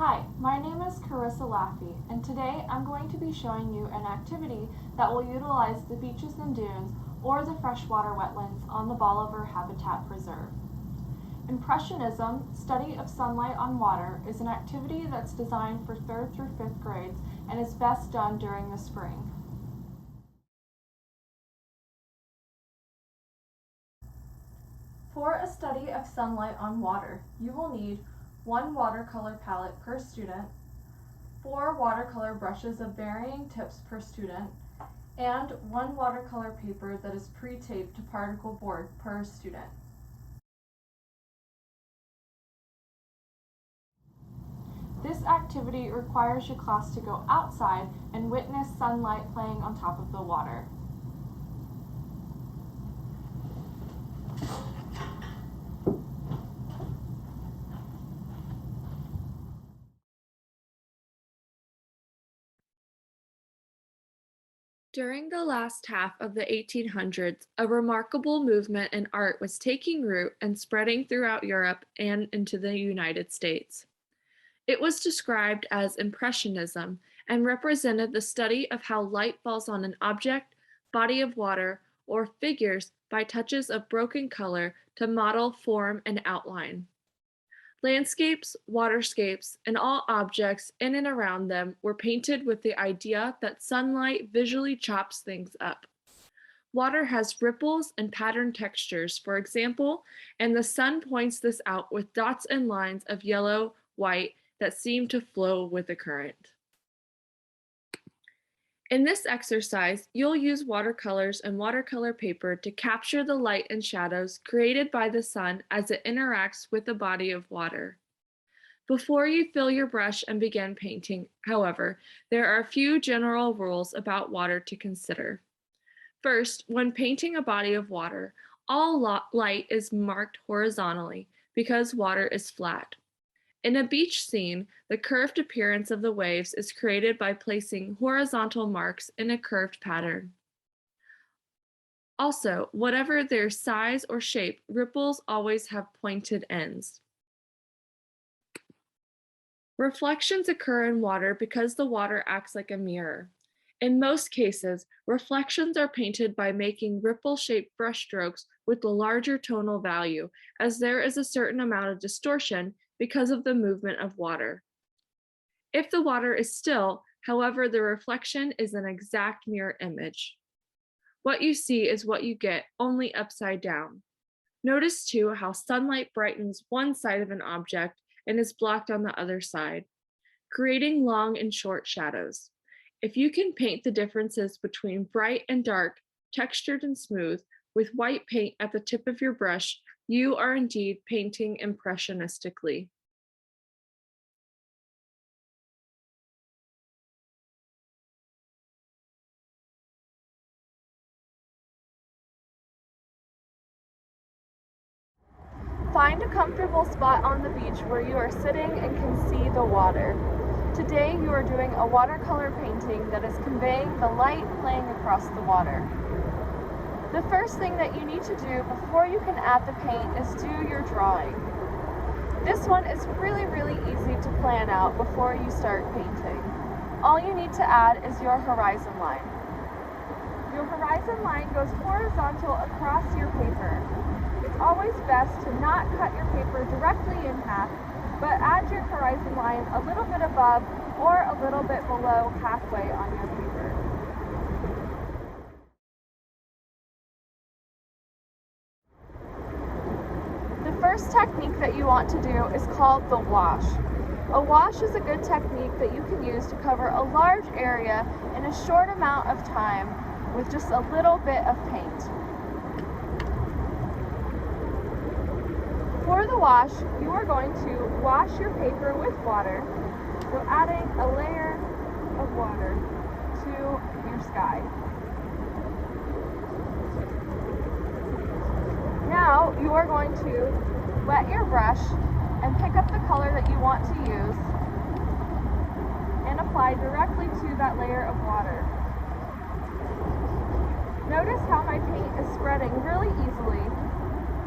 Hi, my name is Carissa Laffey, and today I'm going to be showing you an activity that will utilize the beaches and dunes or the freshwater wetlands on the Bolivar Habitat Preserve. Impressionism, study of sunlight on water, is an activity that's designed for 3rd through 5th grades and is best done during the spring. For a study of sunlight on water, you will need 1 watercolor palette per student, 4 watercolor brushes of varying tips per student, and 1 watercolor paper that is pre-taped to particle board per student. This activity requires your class to go outside and witness sunlight playing on top of the water. During the last half of the 1800s, a remarkable movement in art was taking root and spreading throughout Europe and into the United States. It was described as Impressionism and represented the study of how light falls on an object, body of water, or figures by touches of broken color to model form and outline. Landscapes, waterscapes, and all objects in and around them were painted with the idea that sunlight visually chops things up. Water has ripples and patterned textures, for example, and the sun points this out with dots and lines of yellow, white that seem to flow with the current. In this exercise, you'll use watercolors and watercolor paper to capture the light and shadows created by the sun as it interacts with the body of water. Before you fill your brush and begin painting, however, there are a few general rules about water to consider. First, when painting a body of water, all light is marked horizontally because water is flat. In a beach scene, the curved appearance of the waves is created by placing horizontal marks in a curved pattern. Also, whatever their size or shape, ripples always have pointed ends. Reflections occur in water because the water acts like a mirror. In most cases, reflections are painted by making ripple-shaped brushstrokes with a larger tonal value, as there is a certain amount of distortion because of the movement of water. If the water is still, however, the reflection is an exact mirror image. What you see is what you get, only upside down. Notice too how sunlight brightens one side of an object and is blocked on the other side, creating long and short shadows. If you can paint the differences between bright and dark, textured and smooth, with white paint at the tip of your brush, you are indeed painting impressionistically. Find a comfortable spot on the beach where you are sitting and can see the water. Today you are doing a watercolor painting that is conveying the light playing across the water. The first thing that you need to do before you can add the paint is do your drawing. This one is really easy to plan out before you start painting. All you need to add is your horizon line. Your horizon line goes horizontal across your paper. It's always best to not cut your paper directly in half, but add your horizon line a little bit above or a little bit below halfway on your paper. The first technique that you want to do is called the wash. A wash is a good technique that you can use to cover a large area in a short amount of time with just a little bit of paint. For the wash, you are going to wash your paper with water, so adding a layer of water to your sky. Now you are going to wet your brush and pick up the color that you want to use and apply directly to that layer of water. Notice how my paint is spreading really easily,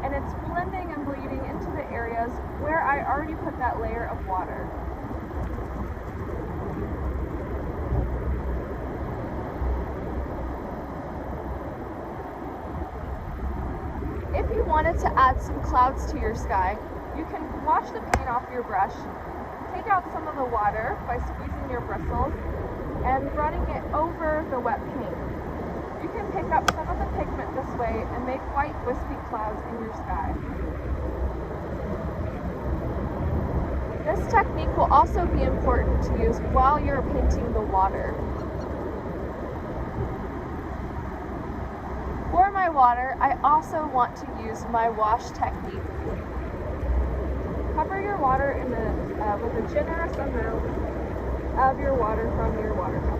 and it's blending and bleeding into the areas where I already put that layer of water. If you wanted to add some clouds to your sky, you can wash the paint off your brush, take out some of the water by squeezing your bristles, and running it over the wet paint. You can pick up some of the pigment this way and make white wispy clouds in your sky. This technique will also be important to use while you're painting the water. For my water, I also want to use my wash technique. Cover your water with a generous amount of your water from your water cup.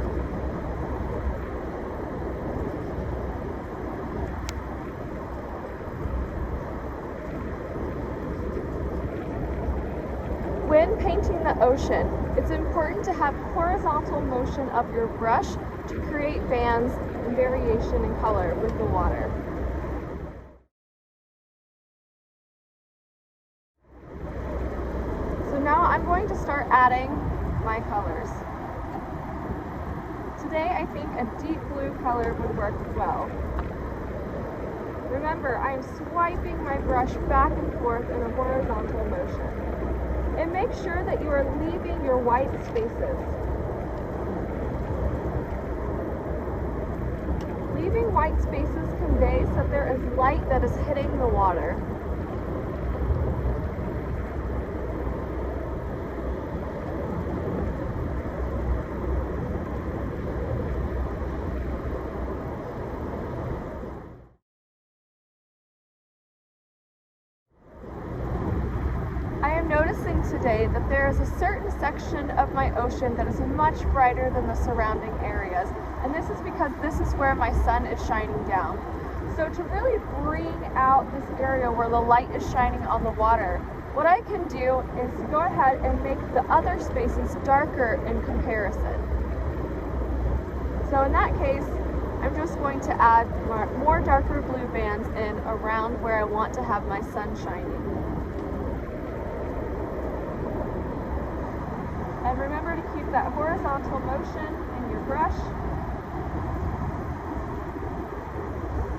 When painting the ocean, it's important to have horizontal motion of your brush to create bands and variation in color with the water. So now I'm going to start adding my colors. Today I think a deep blue color would work well. Remember, I am swiping my brush back and forth in a horizontal motion. And make sure that you are leaving your white spaces. Leaving white spaces conveys that there is light that is hitting the water. Noticing today that there is a certain section of my ocean that is much brighter than the surrounding areas, and this is because this is where my sun is shining down. So to really bring out this area where the light is shining on the water, what I can do is go ahead and make the other spaces darker in comparison. So in that case, I'm just going to add more darker blue bands in around where I want to have my sun shining. And remember to keep that horizontal motion in your brush.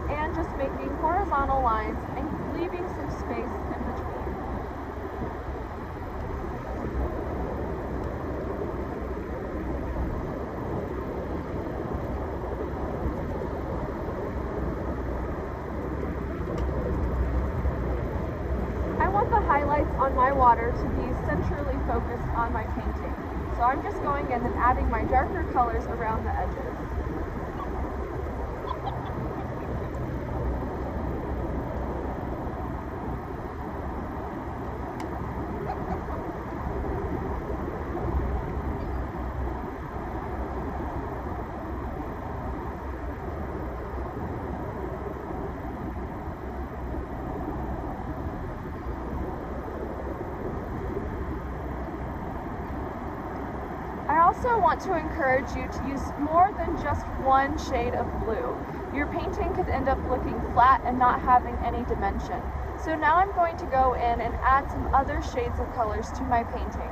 And just making horizontal lines and leaving some space in between. I want the highlights on my water to be centrally focused on my painting. So I'm just going in and adding my darker colors around the edges. I also want to encourage you to use more than just one shade of blue. Your painting could end up looking flat and not having any dimension. So now I'm going to go in and add some other shades of colors to my painting.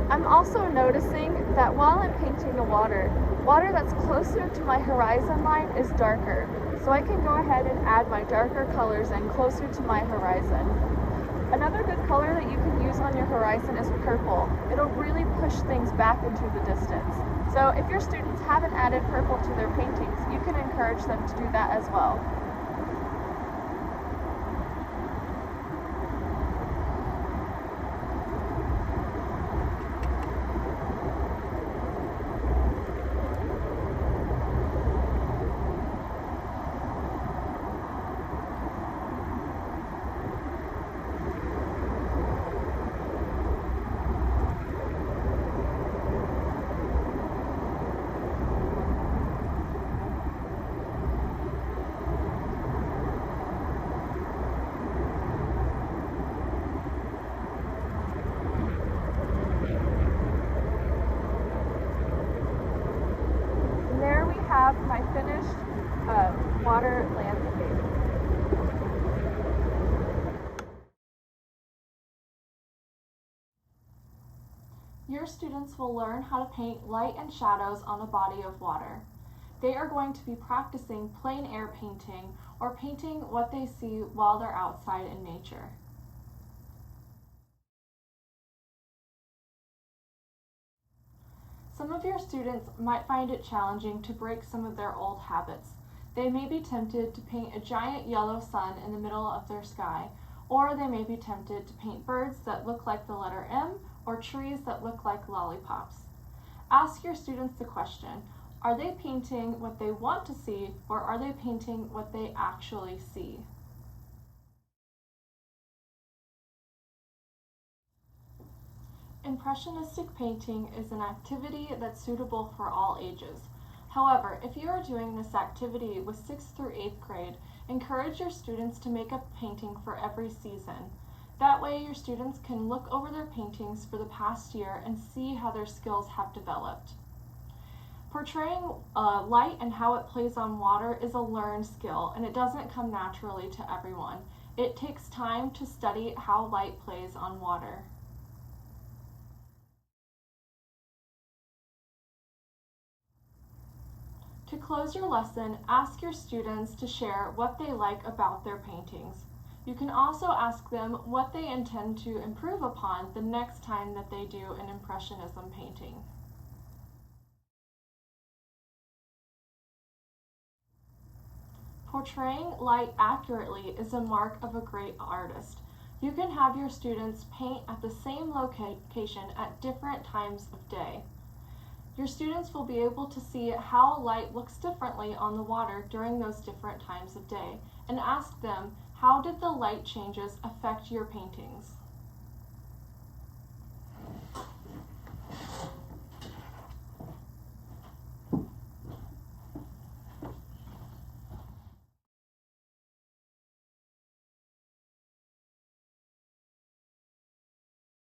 I'm also noticing that while I'm painting the water that's closer to my horizon line is darker. So I can go ahead and add my darker colors in closer to my horizon. Another good color that you can use on your horizon is purple. It'll really push things back into the distance. So if your students haven't added purple to their paintings, you can encourage them to do that as well. There we have my finished water landscape. Your students will learn how to paint light and shadows on a body of water. They are going to be practicing plein air painting or painting what they see while they're outside in nature. Some of your students might find it challenging to break some of their old habits. They may be tempted to paint a giant yellow sun in the middle of their sky, or they may be tempted to paint birds that look like the letter M or trees that look like lollipops. Ask your students the question, are they painting what they want to see, or are they painting what they actually see? Impressionistic painting is an activity that's suitable for all ages. However, if you are doing this activity with 6th through 8th grade, encourage your students to make a painting for every season. That way your students can look over their paintings for the past year and see how their skills have developed. Portraying light and how it plays on water is a learned skill, and it doesn't come naturally to everyone. It takes time to study how light plays on water. To close your lesson, ask your students to share what they like about their paintings. You can also ask them what they intend to improve upon the next time that they do an Impressionism painting. Portraying light accurately is a mark of a great artist. You can have your students paint at the same location at different times of day. Your students will be able to see how light looks differently on the water during those different times of day, and ask them, how did the light changes affect your paintings?